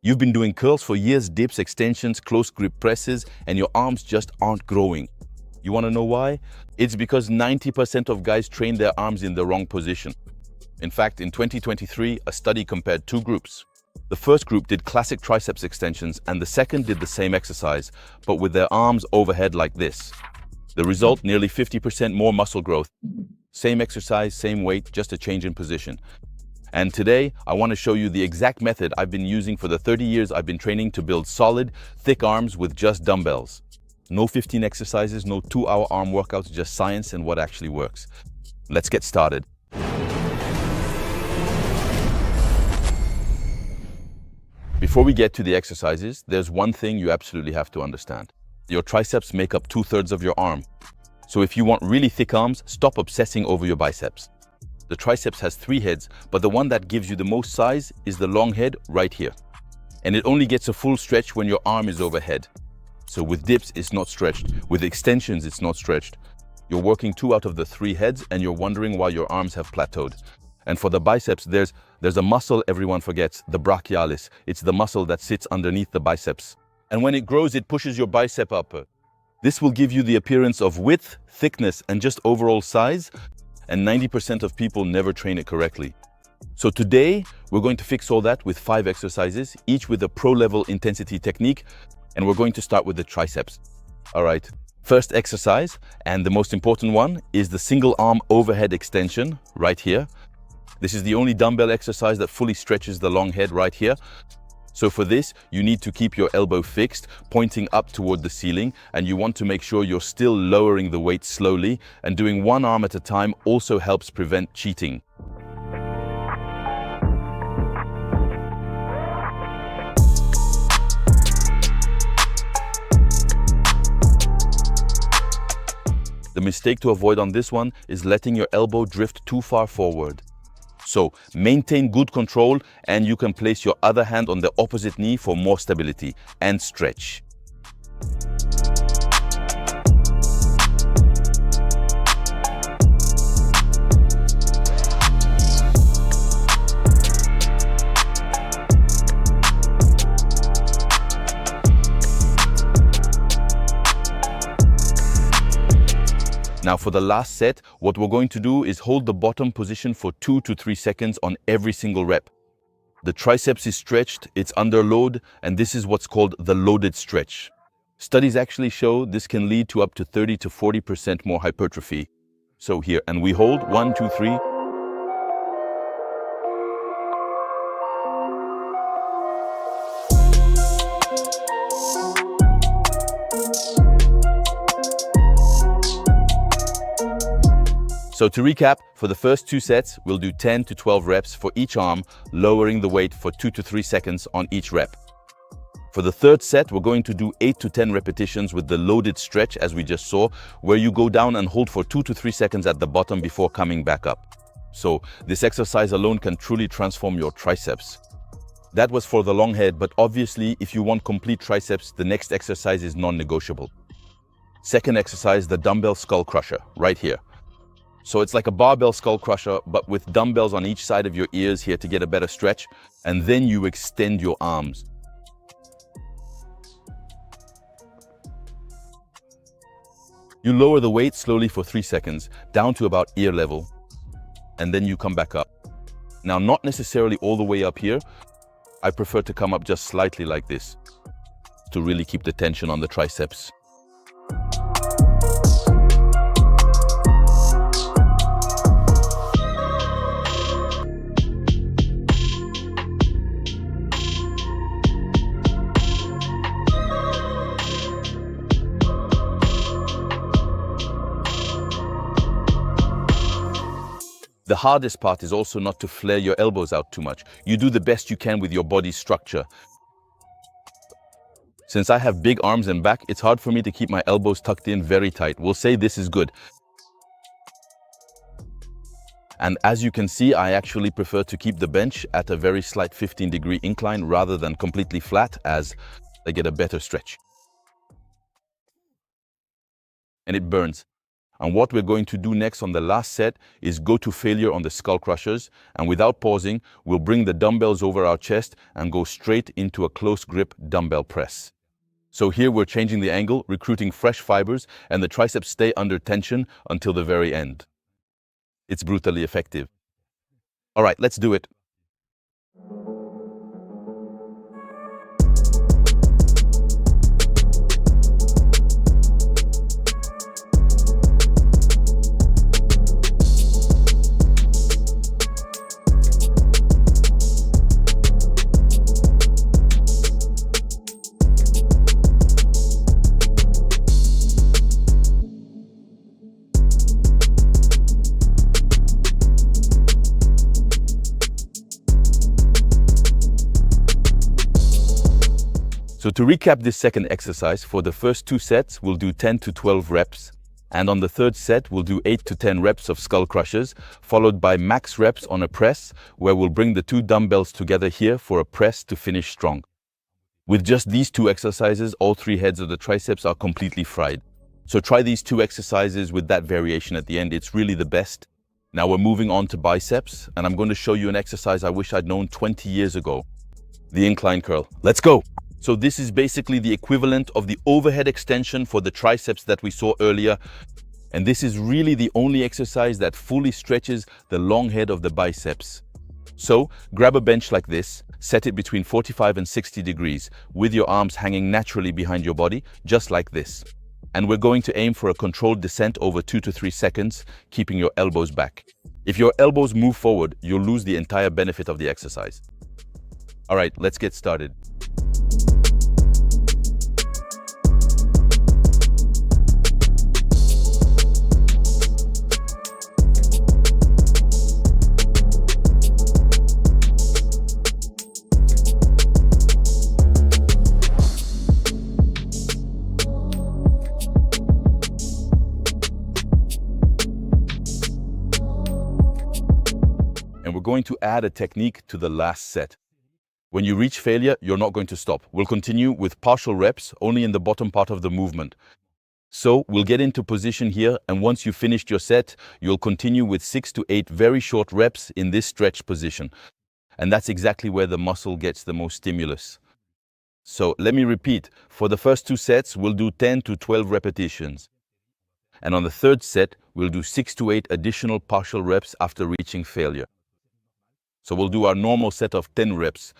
You've been doing curls for years, dips, extensions, close grip presses, and your arms just aren't growing. You want to know why? It's because 90% of guys train their arms in the wrong position. In fact, in 2023, a study compared two groups. The first group did classic triceps extensions, and the second did the same exercise, but with their arms overhead like this. The result, nearly 50% more muscle growth. Same exercise, same weight, just a change in position. And today, I want to show you the exact method I've been using for the 30 years I've been training to build solid, thick arms with just dumbbells. No 15 exercises, no 2-hour arm workouts, just science and what actually works. Let's get started. Before we get to the exercises, there's one thing you absolutely have to understand. Your triceps make up 2/3 of your arm. So if you want really thick arms, stop obsessing over your biceps. The triceps has 3 heads, but the one that gives you the most size is the long head right here. And it only gets a full stretch when your arm is overhead. So with dips, it's not stretched. With extensions, it's not stretched. You're working 2 out of the 3 heads and you're wondering why your arms have plateaued. And for the biceps, there's a muscle everyone forgets, the brachialis. It's the muscle that sits underneath the biceps. And when it grows, it pushes your bicep up. This will give you the appearance of width, thickness, and just overall size. And 90% of people never train it correctly. So today, we're going to fix all that with 5 exercises, each with a pro-level intensity technique, and we're going to start with the triceps. All right, first exercise, and the most important one, is the single arm overhead extension right here. This is the only dumbbell exercise that fully stretches the long head right here. So for this, you need to keep your elbow fixed, pointing up toward the ceiling, and you want to make sure you're still lowering the weight slowly, and doing one arm at a time also helps prevent cheating. The mistake to avoid on this one is letting your elbow drift too far forward. So maintain good control, and you can place your other hand on the opposite knee for more stability and stretch. Now for the last set, what we're going to do is hold the bottom position for 2 to 3 seconds on every single rep. The triceps is stretched, it's under load, and this is what's called the loaded stretch. Studies actually show this can lead to up to 30 to 40% more hypertrophy. So here, and we hold 1, 2, 3. So to recap, for the first 2 sets, we'll do 10 to 12 reps for each arm, lowering the weight for 2 to 3 seconds on each rep. For the third set, we're going to do 8 to 10 repetitions with the loaded stretch, as we just saw, where you go down and hold for 2 to 3 seconds at the bottom before coming back up. So this exercise alone can truly transform your triceps. That was for the long head, but obviously, if you want complete triceps, the next exercise is non-negotiable. Second exercise, the dumbbell skull crusher, right here. So it's like a barbell skull crusher, but with dumbbells on each side of your ears here to get a better stretch, and then you extend your arms. You lower the weight slowly for 3 seconds, down to about ear level, and then you come back up. Now, not necessarily all the way up here. I prefer to come up just slightly like this, to really keep the tension on the triceps. The hardest part is also not to flare your elbows out too much. You do the best you can with your body structure. Since I have big arms and back, it's hard for me to keep my elbows tucked in very tight. We'll say this is good. And as you can see, I actually prefer to keep the bench at a very slight 15-degree incline rather than completely flat, as I get a better stretch. And it burns. And what we're going to do next on the last set is go to failure on the skull crushers. And without pausing, we'll bring the dumbbells over our chest and go straight into a close grip dumbbell press. So here we're changing the angle, recruiting fresh fibers, and the triceps stay under tension until the very end. It's brutally effective. All right, let's do it. So to recap this second exercise, for the first 2 sets, we'll do 10 to 12 reps. And on the third set, we'll do 8 to 10 reps of skull crushers, followed by max reps on a press, where we'll bring the 2 dumbbells together here for a press to finish strong. With just these 2 exercises, all 3 heads of the triceps are completely fried. So try these 2 exercises with that variation at the end. It's really the best. Now we're moving on to biceps, and I'm going to show you an exercise I wish I'd known 20 years ago. The incline curl. Let's go! So this is basically the equivalent of the overhead extension for the triceps that we saw earlier. And this is really the only exercise that fully stretches the long head of the biceps. So grab a bench like this, set it between 45 and 60 degrees with your arms hanging naturally behind your body, just like this. And we're going to aim for a controlled descent over 2 to 3 seconds, keeping your elbows back. If your elbows move forward, you'll lose the entire benefit of the exercise. All right, let's get started. And we're going to add a technique to the last set. When you reach failure, you're not going to stop. We'll continue with partial reps, only in the bottom part of the movement. So we'll get into position here, and once you've finished your set, you'll continue with 6 to 8 very short reps in this stretch position. And that's exactly where the muscle gets the most stimulus. So let me repeat, for the first 2 sets, we'll do 10 to 12 repetitions. And on the third set, we'll do 6 to 8 additional partial reps after reaching failure. So we'll do our normal set of 10 reps.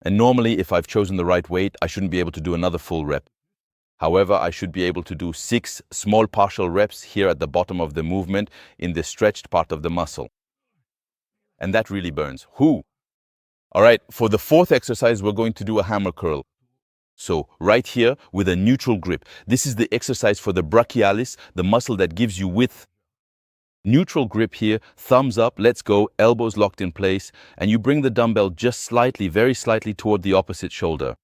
And normally, if I've chosen the right weight, I shouldn't be able to do another full rep. However, I should be able to do 6 small partial reps here at the bottom of the movement in the stretched part of the muscle. And that really burns. Whoo! All right, for the fourth exercise, we're going to do a hammer curl. So right here with a neutral grip. This is the exercise for the brachialis, the muscle that gives you width. Neutral grip here, thumbs up, let's go, elbows locked in place, and you bring the dumbbell just slightly, very slightly toward the opposite shoulder.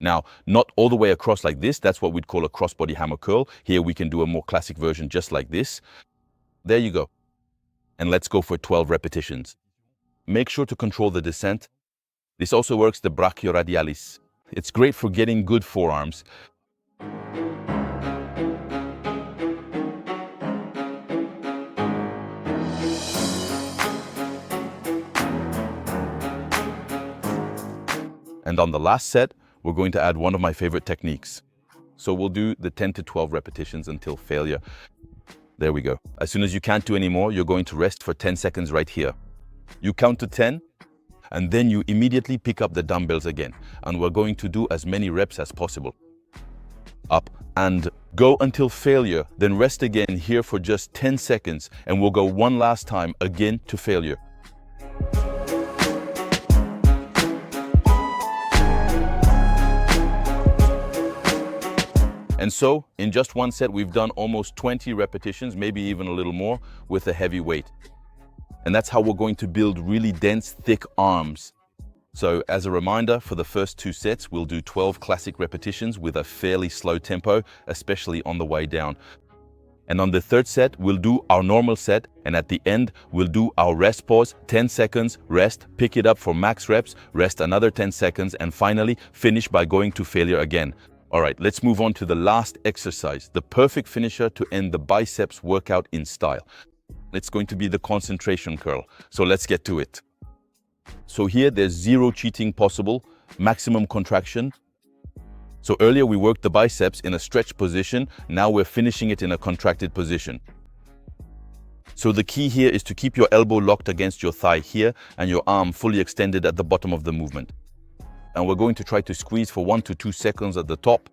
Now, not all the way across like this, that's what we'd call a crossbody hammer curl. Here we can do a more classic version just like this. There you go. And let's go for 12 repetitions. Make sure to control the descent. This also works the brachioradialis. It's great for getting good forearms. And on the last set, we're going to add one of my favorite techniques. So we'll do the 10 to 12 repetitions until failure. There we go. As soon as you can't do any more, you're going to rest for 10 seconds right here. You count to 10, and then you immediately pick up the dumbbells again. And we're going to do as many reps as possible. Up and go until failure, then rest again here for just 10 seconds, and we'll go one last time again to failure. And so, in just one set, we've done almost 20 repetitions, maybe even a little more, with a heavy weight. And that's how we're going to build really dense, thick arms. So, as a reminder, for the first 2 sets, we'll do 12 classic repetitions with a fairly slow tempo, especially on the way down. And on the third set, we'll do our normal set, and at the end, we'll do our rest pause, 10 seconds, rest, pick it up for max reps, rest another 10 seconds, and finally, finish by going to failure again. All right, let's move on to the last exercise, the perfect finisher to end the biceps workout in style. It's going to be the concentration curl. So let's get to it. So here there's zero cheating possible, maximum contraction. So earlier we worked the biceps in a stretched position. Now we're finishing it in a contracted position. So the key here is to keep your elbow locked against your thigh here and your arm fully extended at the bottom of the movement. And we're going to try to squeeze for 1 to 2 seconds at the top.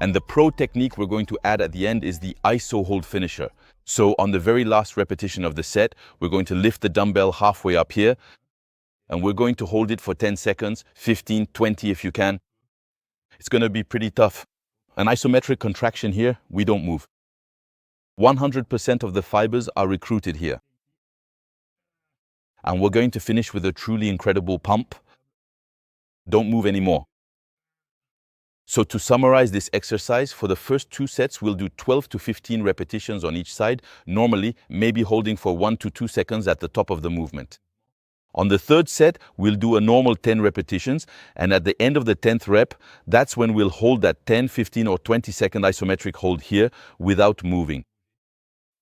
And the pro technique we're going to add at the end is the ISO hold finisher. So on the very last repetition of the set, we're going to lift the dumbbell halfway up here, and we're going to hold it for 10 seconds, 15, 20 if you can. It's going to be pretty tough. An isometric contraction here, we don't move. 100% of the fibers are recruited here. And we're going to finish with a truly incredible pump. Don't move anymore. So to summarize this exercise, for the first 2 sets, we'll do 12 to 15 repetitions on each side, normally maybe holding for 1 to 2 seconds at the top of the movement. On the third set, we'll do a normal 10 repetitions, and at the end of the 10th rep, that's when we'll hold that 10, 15 or 20 second isometric hold here without moving.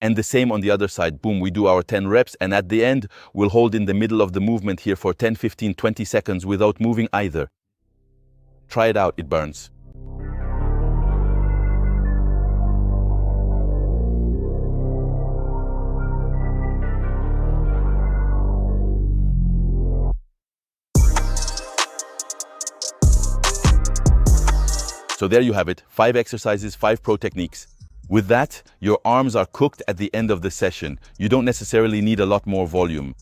And the same on the other side. Boom, we do our 10 reps, and at the end, we'll hold in the middle of the movement here for 10, 15, 20 seconds without moving either. Try it out, it burns. So there you have it, 5 exercises, 5 pro techniques. With that, your arms are cooked at the end of the session. You don't necessarily need a lot more volume.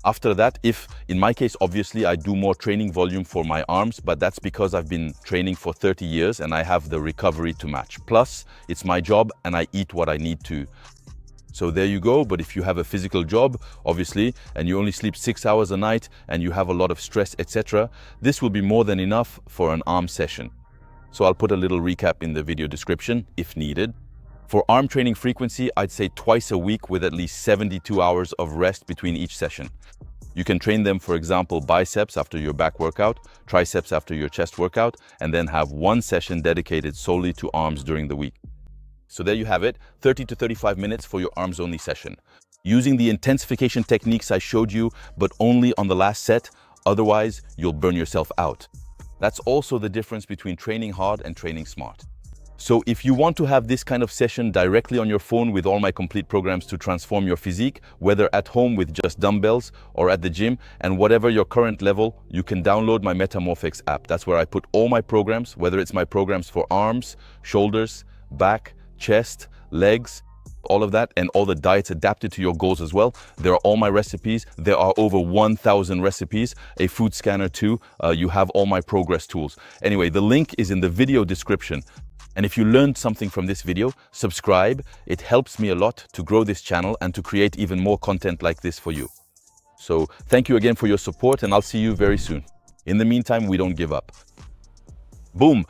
After that, in my case, obviously, I do more training volume for my arms, but that's because I've been training for 30 years and I have the recovery to match. Plus, it's my job and I eat what I need to. So there you go. But if you have a physical job, obviously, and you only sleep 6 hours a night and you have a lot of stress, etc., this will be more than enough for an arm session. So I'll put a little recap in the video description if needed. For arm training frequency, I'd say twice a week with at least 72 hours of rest between each session. You can train them, for example, biceps after your back workout, triceps after your chest workout, and then have 1 session dedicated solely to arms during the week. So there you have it, 30 to 35 minutes for your arms only session. Using the intensification techniques I showed you, but only on the last set, otherwise you'll burn yourself out. That's also the difference between training hard and training smart. So if you want to have this kind of session directly on your phone with all my complete programs to transform your physique, whether at home with just dumbbells or at the gym, and whatever your current level, you can download my MetamorphX app. That's where I put all my programs, whether it's my programs for arms, shoulders, back, chest, legs, all of that, and all the diets adapted to your goals as well. There are all my recipes. There are over 1,000 recipes, a food scanner too. You have all my progress tools. Anyway, the link is in the video description. And if you learned something from this video, subscribe. It helps me a lot to grow this channel and to create even more content like this for you. So thank you again for your support, and I'll see you very soon. In the meantime, we don't give up. Boom!